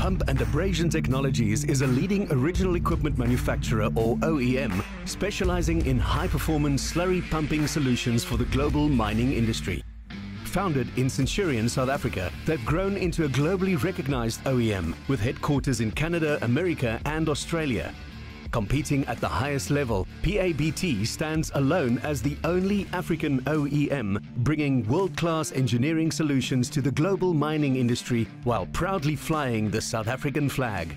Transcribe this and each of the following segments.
Pump and Abrasion Technologies is a leading original equipment manufacturer, or OEM, specializing in high-performance slurry pumping solutions for the global mining industry. Founded in Centurion, South Africa, they've grown into a globally recognized OEM with headquarters in Canada, America, and Australia. Competing at the highest level, PABT stands alone as the only African OEM bringing world-class engineering solutions to the global mining industry while proudly flying the South African flag.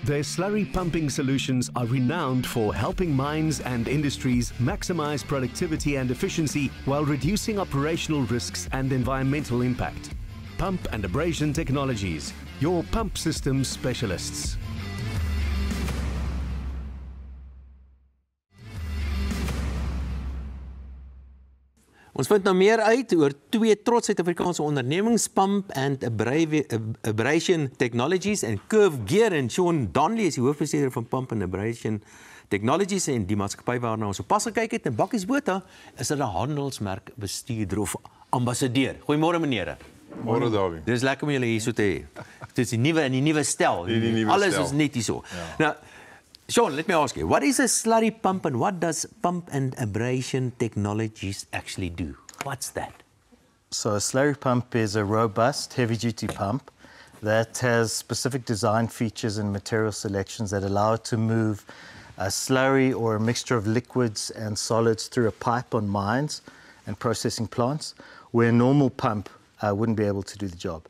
Their slurry pumping solutions are renowned for helping mines and industries maximize productivity and efficiency while reducing operational risks and environmental impact. Pump and Abrasion Technologies, your pump systems specialists. Ons vind nou meer uit oor twee trots Suid-Afrikaanse ondernemings, Pump and Abrasion Technologies en Curve Gear, en Sean Donnelly is die hoofbestuurder van Pump and Abrasion Technologies en die maatskappy waarna ons op pas gekyk het. En Bakkies Botha is 'n handelsmerk bestuurder of ambassadeur. Goeiemôre menere. Môre Dawie. Dis lekker om julle hier so te hê. Dit is die nuwe stel. Alles is net hier so. Ja. Nou, Sean, let me ask you, what is a slurry pump and what does Pump and Abrasion Technologies actually do? What's that? So a slurry pump is a robust, heavy-duty pump that has specific design features and material selections that allow it to move a slurry or a mixture of liquids and solids through a pipe on mines and processing plants, where a normal pump wouldn't be able to do the job.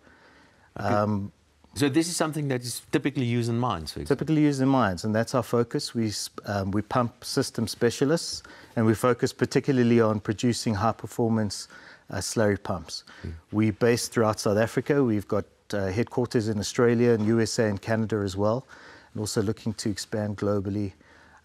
Okay. So this is something that is typically used in mines, for example? Typically used in mines, and that's our focus. We pump system specialists, and we focus particularly on producing high-performance slurry pumps. We're based throughout South Africa. We've got headquarters in Australia and USA and Canada as well, and also looking to expand globally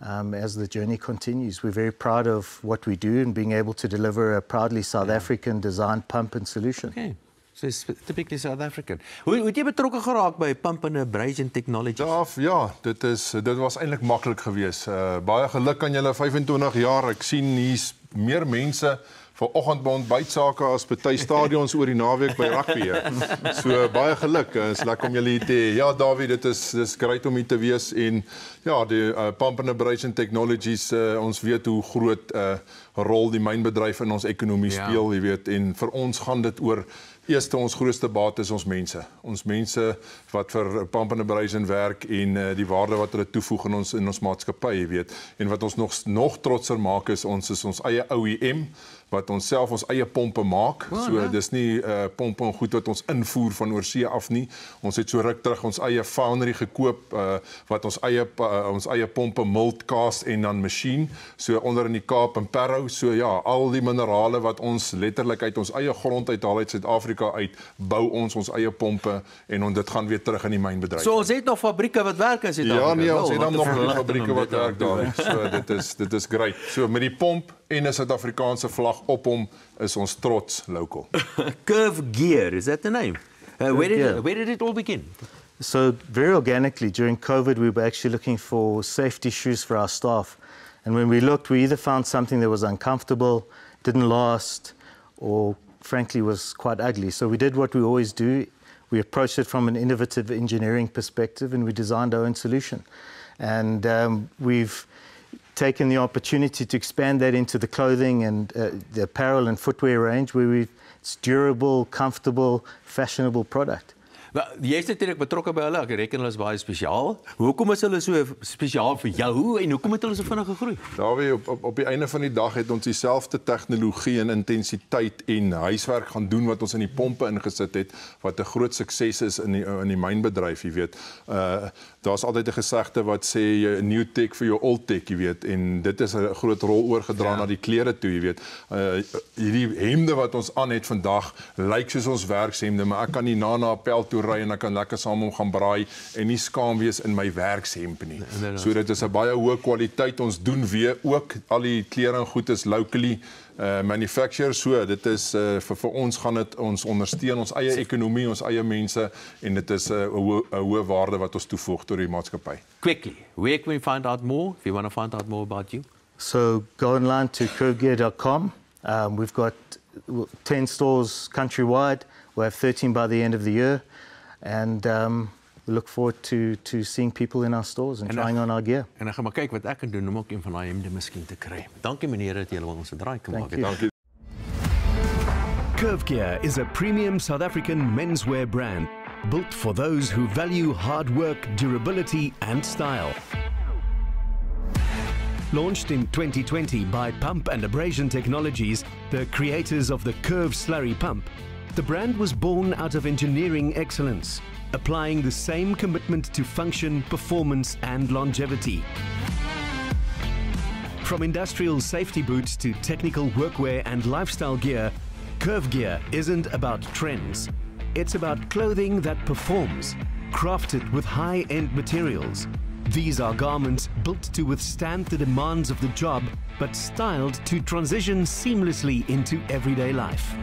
as the journey continues. We're very proud of what we do and being able to deliver a proudly South African designed pump and solution. Okay. So it's typically South African. Hoe het jy betrokke geraak by Pump and Abrasion Technologies? Ja, dit was eintlik maklik geweest. Baie geluk aan julle 25 jaar. Ek sien hier's meer mense vanoggend by ontbytsake as party stadions oor die naweek by rugby. So baie geluk. Is lekker om julle hier te hê. Ja, Dawie, dis great om hier te wees en ja, die Pump and Abrasion Technologies, ons weet hoe groot rol die mynbedryf in ons ekonomie speel, jy weet, en vir ons gaan dit oor eerste, ons grootste baat is ons mense. Ons mense wat vir Pump and Abrasion werk en die waarde wat hulle toevoeg in ons maatskappy, jy weet. En wat ons nog trotser maak is ons eie OEM, wat ons self ons eie pompe maak. So dis nie pompe en goed wat ons invoer van oorsee af nie. Ons het so ruk terug ons eie foundry gekoop wat ons eie pompe mold, cast en dan masjien, so onder in die Kaap en Parow. So ja, al die minerale wat ons letterlik uit ons eie grond uithaal uit Suid-Afrika uit, bou ons eie pompe en dit gaan weer terug in die mynbedryf. So ons het nog fabrieke wat werk in Suid-Afrika. Ja, nee, ons het dan nog fabrieke wat werk daar. So dit is great. So met die pomp en 'n Suid-Afrikaanse vlag op hom is ons trots local. Curve Gear, is that the name? Where did it all begin? So very organically, during COVID, we were actually looking for safety shoes for our staff. And when we looked, we either found something that was uncomfortable, didn't last, or frankly was quite ugly. So we did what we always do. We approached it from an innovative engineering perspective and we designed our own solution. And we've taken the opportunity to expand that into the clothing and the apparel and footwear range where it's durable, comfortable, fashionable product. Jy is natuurlik betrokke by hulle, ek reken hulle is baie spesiaal. Hoekom is hulle so spesiaal vir jou en hoekom het hulle so vinnig gegroei? Dawie, op die einde van die dag het ons dieselfde tegnologie en intensiteit en huiswerk gaan doen wat ons in die pompe ingesit het, wat 'n groot sukses is in die mynbedryf, jy weet. Daar's altyd 'n gesegde wat sê new tech vir jou old tech, jy weet, en dit is 'n groot rol oorgedra na die klere toe, jy weet. Hierdie hemde wat ons aan het vandag lyk soos ons werkshemde, maar ek kan nie na 'n pel toe ry en ek kan lekker saam hom gaan braai en nie skaam wees in my werkshemp nie. So dit is 'n baie hoë kwaliteit. Ons doen weer ook al die klere en goed is locally manufactured. So dit is vir ons gaan dit ons ondersteun ons eie ekonomie, ons eie mense en dit is 'n hoë waarde wat ons toevoeg tot die maatskappy. Quickly, where can we find out more if you want to find out more about you? So go online to curvegear.com. We've got 10 stores countrywide. We'll have 13 by the end of the year. And we look forward to seeing people in our stores and trying on our gear. En ek gaan maar kyk wat ek kan doen om ook een van daai hemde miskien te kry. Dankie meneer dat julle ons 'n draai kom maak. Dankie. Curve Gear is a premium South African menswear brand built for those who value hard work, durability and style. Launched in 2020 by Pump and Abrasion Technologies, the creators of the Curve Slurry Pump, the brand was born out of engineering excellence, applying the same commitment to function, performance and longevity. From industrial safety boots to technical workwear and lifestyle gear, Curve Gear isn't about trends. It's about clothing that performs, crafted with high-end materials. These are garments built to withstand the demands of the job, but styled to transition seamlessly into everyday life.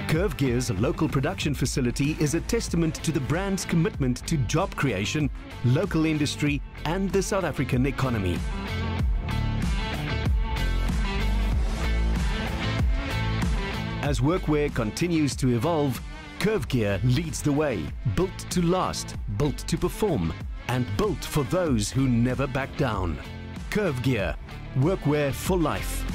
Curve Gear's local production facility is a testament to the brand's commitment to job creation, local industry, and the South African economy. As workwear continues to evolve, Curve Gear leads the way, built to last, built to perform, and built for those who never back down. Curve Gear, workwear for life.